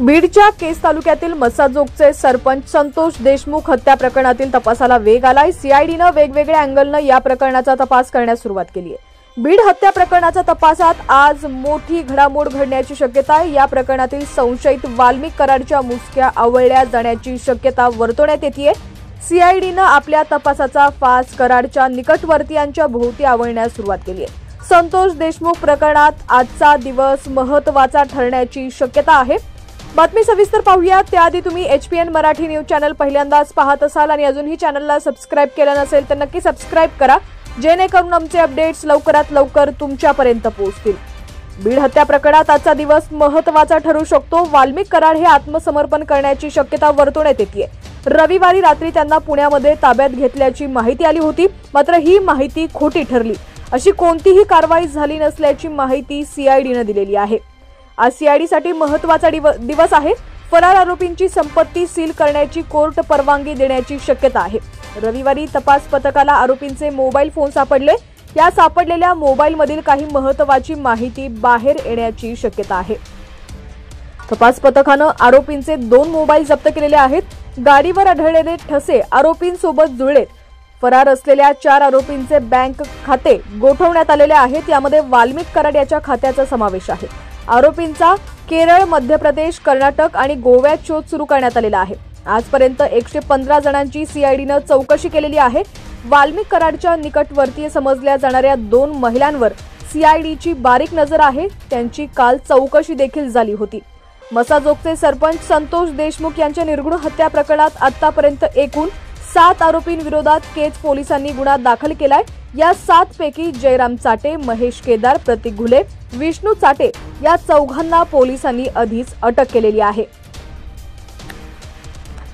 बीडच्या केस तालुक्यातील मसाजोगचे सरपंच संतोष देशमुख हत्या प्रकरणातील तपासाला वेग आलाय। सीआयडीनं वेगवेगळ्या अँगलनं या प्रकरणाचा तपास करण्यास सुरुवात केली आहे। बीड हत्या प्रकरणाच्या तपासात आज मोठी घडामोड घडण्याची शक्यता आहे। या प्रकरणातील संशयित वाल्मिक कराडच्या मुसक्या आवळल्या जाण्याची शक्यता वर्तवण्यात येते। सीआयडीनं आपल्या तपासाचा फास कराडच्या निकटवर्तीयांच्या भोवती आवळण्यास सुरुवात केली आहे। संतोष देशमुख प्रकरणात आजचा दिवस महत्त्वाचा ठरण्याची शक्यता आहे। बातमी सविस्तर पाहूया त्याआधी तुम्ही HPN मराठी न्यूज चॅनल पहिल्यांदाच पाहत असाल आणि अजूनही चॅनलला सबस्क्राइब केलं नसेल तर नक्की सबस्क्राइब करा, जेणेकरून आमचे अपडेट्स लवकरात लवकर तुमच्यापर्यंत पोहोचतील। बीड हत्या प्रकरणात आजचा दिवस महत्त्वाचा ठरू शकतो। वाल्मिक कराड हे आत्मसमर्पण करण्याची शक्यता वर्तवण्यात येते। रविवारी रात्री त्यांना पुण्यामध्ये ताब्यात घेतल्याची माहिती आली होती, मात्र ही माहिती खोटी ठरली। अशी कोणतीही कारवाई झाली नसल्याची माहिती सीआयडीने दिलेली आहे। आज सीआयडीसाठी महत्त्वाचा दिवस आहे। फरार आरोपींची संपत्ती सील करण्याची कोर्ट परवानगी देण्याची शक्यता आहे। रविवारी तपास पथकाला आरोपींचे मोबाईल फोन सापडले। या सापडलेल्या मोबाईलमधील काही महत्त्वाची माहिती बाहेर येण्याची शक्यता आहे। तपास पथकानं आरोपींचे 2 मोबाईल जप्त केलेले आहेत। गाडीवर आढळलेले ठसे आरोपींसोबत जुळलेत। फरार असलेल्या 4 आरोपींचे बँक खाते गोठवण्यात आलेले आहेत। यामध्ये वाल्मिक कराड याच्या खात्याचा समावेश आहे। आरोपींचा केरळ, मध्य प्रदेश, कर्नाटक आणि गोव्यात शोध सुरू करण्यात आलेला आहे। आजपर्यंत 115 जणांची सीआयडीनं चौकशी केलेली आहे। वाल्मिक कराडच्या निकटवर्तीय समजल्या जाणाऱ्या 2 महिलांवर सीआयडीची बारीक नजर आहे। त्यांची काल चौकशी देखील झाली होती। मसाजोगचे सरपंच संतोष देशमुख यांच्या निर्घृण हत्या प्रकरणात आतापर्यंत एकूण 7 आरोपींविरोधात केज पोलिसांनी गुन्हा दाखल केलाय। या 7 पैकी जयराम चाटे, महेश केदार, प्रतीक घुले, विष्णू चाटे या 4घांना पोलिसांनी आधीच अटक केलेली आहे।